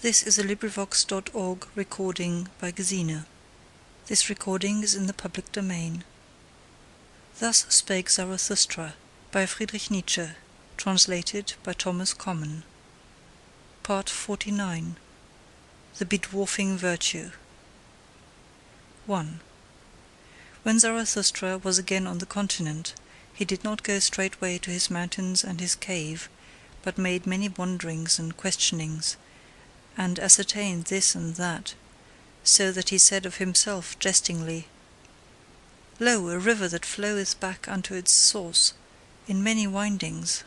This is a Librivox.org recording by Gesine. This recording is in the public domain. Thus Spake Zarathustra by Friedrich Nietzsche, translated by Thomas Common. Part 49. The Bedwarfing Virtue. 1. When Zarathustra was again on the continent, he did not go straightway to his mountains and his cave, but made many wanderings and questionings, and ascertained this and that, so that he said of himself jestingly, Lo, a river that floweth back unto its source, in many windings.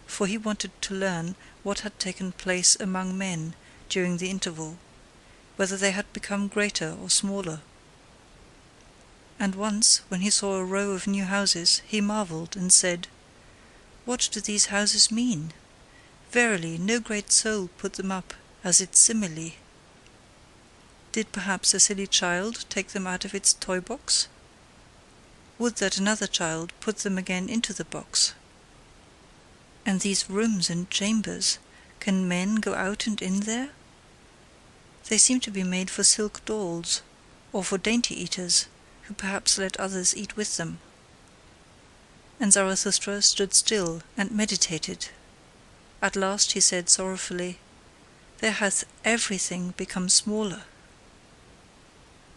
For he wanted to learn what had taken place among men during the interval, whether they had become greater or smaller. And once, when he saw a row of new houses, he marvelled and said, What do these houses mean? Verily, no great soul put them up as its simile. Did perhaps a silly child take them out of its toy box? Would that another child put them again into the box. And these rooms and chambers, can men go out and in there? They seem to be made for silk dolls, or for dainty eaters, who perhaps let others eat with them. And Zarathustra stood still and meditated. At last he said sorrowfully, There hath everything become smaller.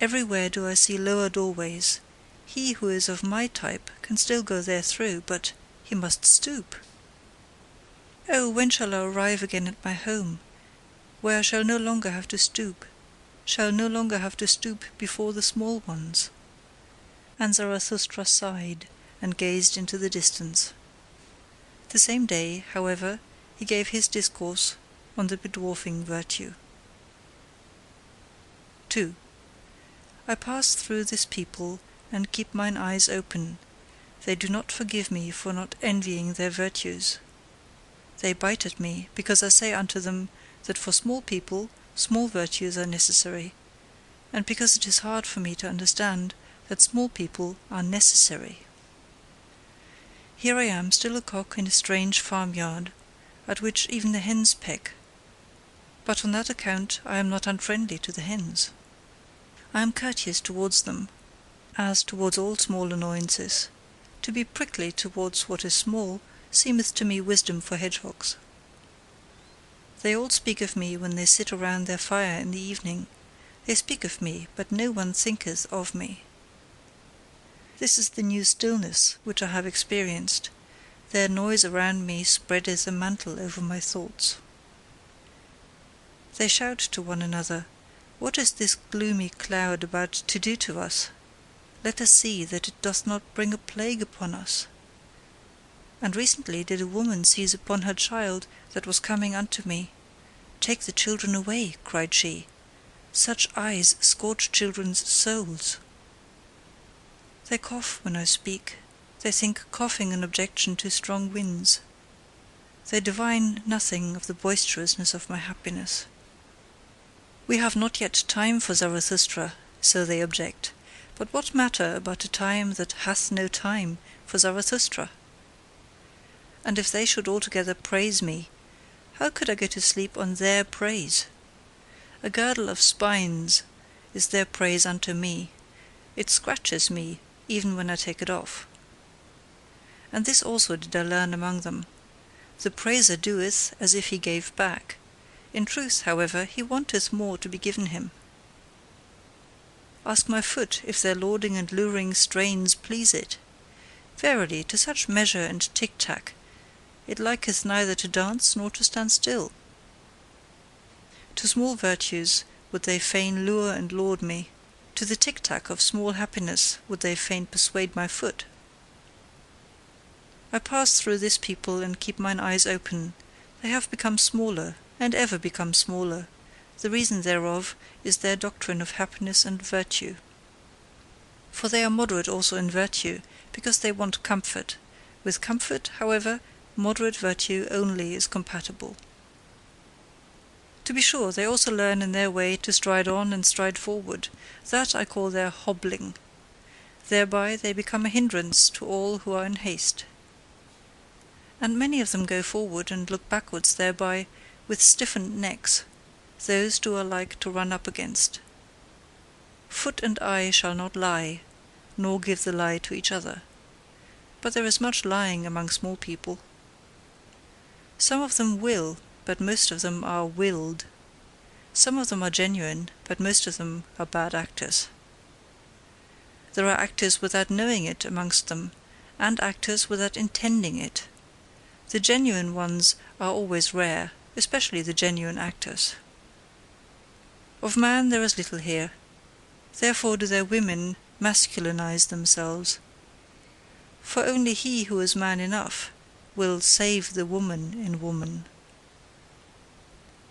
Everywhere do I see lower doorways. He who is of my type can still go there through, but he must stoop. Oh, when shall I arrive again at my home, where I shall no longer have to stoop, before the small ones? And Zarathustra sighed and gazed into the distance. The same day, however, he gave his discourse on the bedwarfing virtue. 2. I pass through this people and keep mine eyes open. They do not forgive me for not envying their virtues. They bite at me, because I say unto them that for small people small virtues are necessary, and because it is hard for me to understand that small people are necessary. Here I am still a cock in a strange farmyard, at which even the hens peck, but on that account I am not unfriendly to the hens. I am courteous towards them, as towards all small annoyances. To be prickly towards what is small seemeth to me wisdom for hedgehogs. They all speak of me when they sit around their fire in the evening. They speak of me, but no one thinketh of me. This is the new stillness which I have experienced. Their noise around me spreadeth a mantle over my thoughts. They shout to one another, What is this gloomy cloud about to do to us? Let us see that it doth not bring a plague upon us. And recently did a woman seize upon her child that was coming unto me. Take the children away, cried she. Such eyes scorch children's souls. They cough when I speak. They think coughing an objection to strong winds. They divine nothing of the boisterousness of my happiness. We have not yet time for Zarathustra, so they object. But what matter about a time that hath no time for Zarathustra? And if they should altogether praise me, how could I go to sleep on their praise? A girdle of spines is their praise unto me. It scratches me, even when I take it off. And this also did I learn among them. The praiser doeth as if he gave back. In truth, however, he wanteth more to be given him. Ask my foot if their lauding and luring strains please it. Verily, to such measure and tick-tack, it liketh neither to dance nor to stand still. To small virtues would they fain lure and laud me. To the tick-tack of small happiness would they fain persuade my foot. I pass through this people and keep mine eyes open. They have become smaller, and ever become smaller. The reason thereof is their doctrine of happiness and virtue. For they are moderate also in virtue, because they want comfort. With comfort, however, moderate virtue only is compatible. To be sure, they also learn in their way to stride on and stride forward. That I call their hobbling. Thereby they become a hindrance to all who are in haste. And many of them go forward and look backwards thereby, with stiffened necks, those do alike to run up against. Foot and eye shall not lie, nor give the lie to each other. But there is much lying among small people. Some of them will, but most of them are willed. Some of them are genuine, but most of them are bad actors. There are actors without knowing it amongst them, and actors without intending it. The genuine ones are always rare, especially the genuine actors. Of man there is little here. Therefore do their women masculinize themselves. For only he who is man enough will save the woman in woman.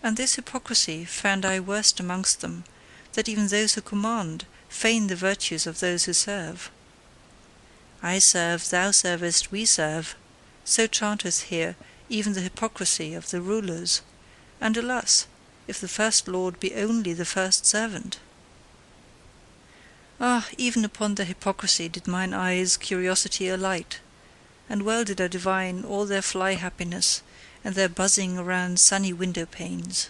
And this hypocrisy found I worst amongst them, that even those who command feign the virtues of those who serve. I serve, thou servest, we serve, so chanteth here even the hypocrisy of the rulers, and alas, if the first lord be only the first servant! Ah, even upon their hypocrisy did mine eyes' curiosity alight, and well did I divine all their fly happiness and their buzzing around sunny window panes.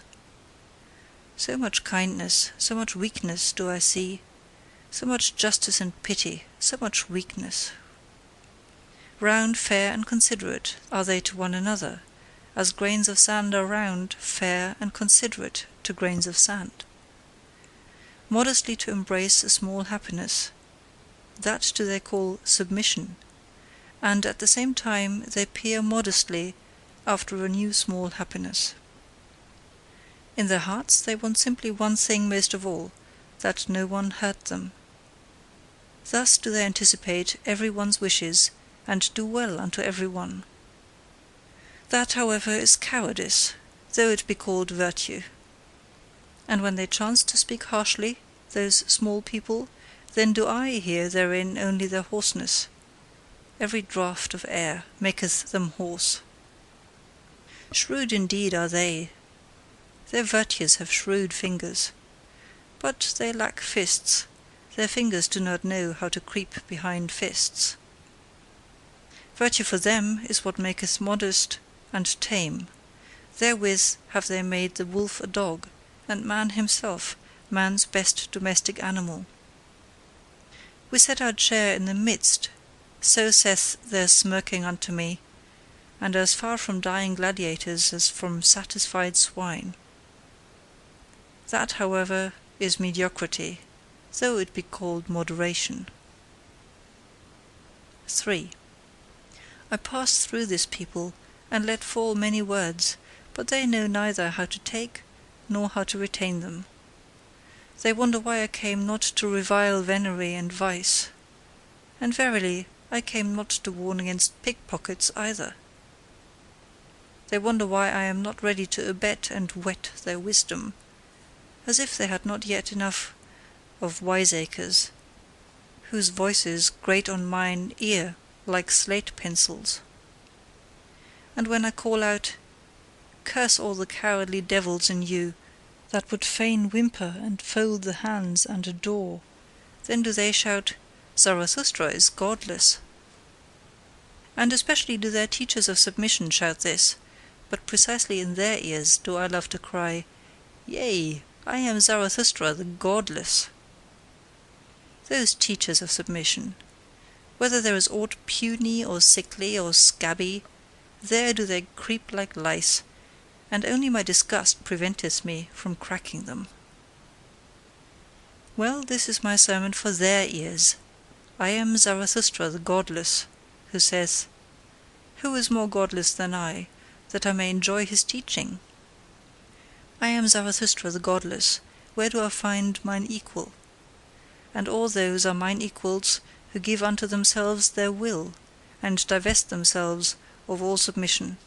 So much kindness, so much weakness do I see, so much justice and pity, so much weakness. Round, fair, and considerate are they to one another, as grains of sand are round, fair, and considerate to grains of sand. Modestly to embrace a small happiness, that do they call submission, and at the same time they peer modestly after a new small happiness. In their hearts they want simply one thing most of all, that no one hurt them. Thus do they anticipate every one's wishes, and do well unto every one. That, however, is cowardice, though it be called virtue. And when they chance to speak harshly, those small people, then do I hear therein only their hoarseness. Every draught of air maketh them hoarse. Shrewd indeed are they. Their virtues have shrewd fingers. But they lack fists. Their fingers do not know how to creep behind fists. Virtue for them is what maketh modest and tame. Therewith have they made the wolf a dog, and man himself man's best domestic animal. We set our chair in the midst, so saith their smirking unto me, and as far from dying gladiators as from satisfied swine. That, however, is mediocrity, though it be called moderation. 3. I passed through this people, and let fall many words, but they know neither how to take, nor how to retain them. They wonder why I came not to revile venery and vice. And verily, I came not to warn against pickpockets either. They wonder why I am not ready to abet and whet their wisdom, as if they had not yet enough of wiseacres, whose voices grate on mine ear like slate pencils. And when I call out, "Curse all the cowardly devils in you, that would fain whimper and fold the hands and adore," then do they shout, "Zarathustra is godless." And especially do their teachers of submission shout this, but precisely in their ears do I love to cry, "Yea, I am Zarathustra the godless." Those teachers of submission, whether there is aught puny or sickly or scabby, there do they creep like lice, and only my disgust preventeth me from cracking them. Well, this is my sermon for their ears. I am Zarathustra the godless, who saith, "Who is more godless than I, that I may enjoy his teaching?" I am Zarathustra the godless, where do I find mine equal? And all those are mine equals who give unto themselves their will, and divest themselves of all submission.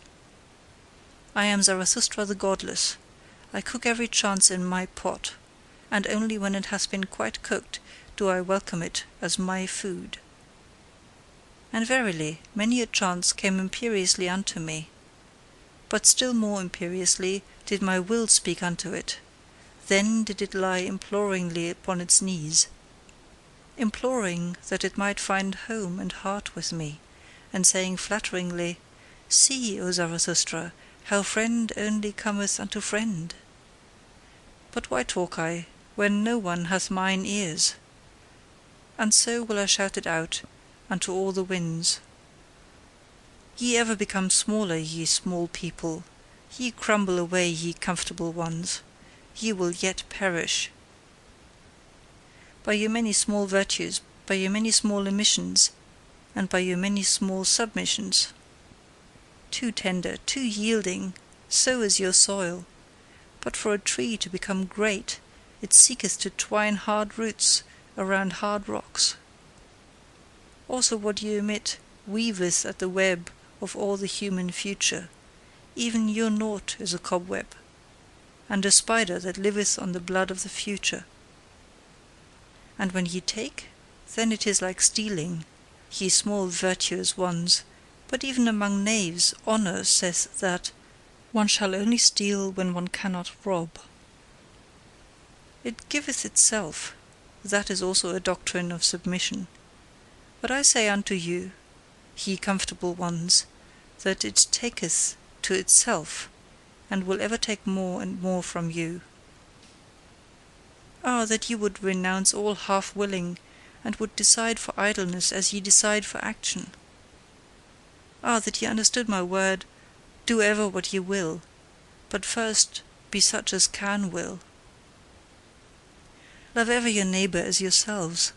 I am Zarathustra the godless. I cook every chance in my pot, and only when it hath been quite cooked do I welcome it as my food. And verily, many a chance came imperiously unto me, but still more imperiously did my will speak unto it. Then did it lie imploringly upon its knees, imploring that it might find home and heart with me, and saying flatteringly, "See, O Zarathustra, how friend only cometh unto friend." But why talk I, when no one hath mine ears? And so will I shout it out unto all the winds. Ye ever become smaller, ye small people, ye crumble away, ye comfortable ones, ye will yet perish. By your many small virtues, by your many small omissions, and by your many small submissions. Too tender, too yielding, so is your soil. But for a tree to become great, it seeketh to twine hard roots around hard rocks. Also what ye omit weaveth at the web of all the human future. Even your nought is a cobweb, and a spider that liveth on the blood of the future. And when ye take, then it is like stealing, ye small virtuous ones. But even among knaves honour saith that one shall only steal when one cannot rob. It giveth itself, that is also a doctrine of submission. But I say unto you, ye comfortable ones, that it taketh to itself, and will ever take more and more from you. Ah, that ye would renounce all half-willing, and would decide for idleness as ye decide for action! Ah, that ye understood my word, do ever what ye will, but first be such as can will. Love ever your neighbour as yourselves,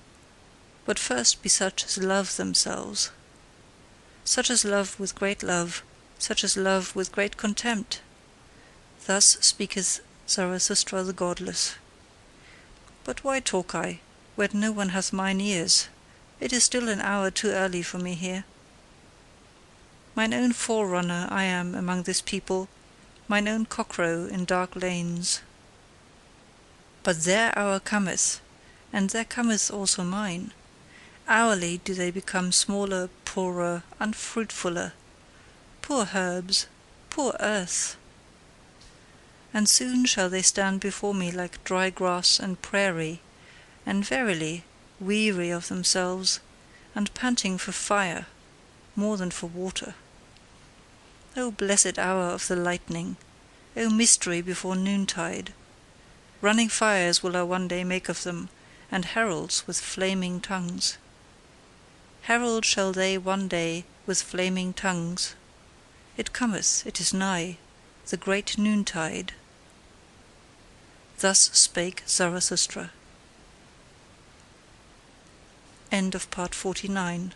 but first be such as love themselves. Such as love with great love, such as love with great contempt. Thus speaketh Zarathustra the godless. But why talk I, when no one hath mine ears? It is still an hour too early for me here. Mine own forerunner I am among this people, mine own cockcrow in dark lanes. But their hour cometh, and there cometh also mine. Hourly do they become smaller, poorer, unfruitfuller. Poor herbs, poor earth! And soon shall they stand before me like dry grass and prairie, and verily weary of themselves, and panting for fire more than for water. O blessed hour of the lightning! O mystery before noontide! Running fires will I one day make of them, and heralds with flaming tongues. Herald shall they one day with flaming tongues. It cometh, it is nigh, the great noontide. Thus spake Zarathustra. End of part 49.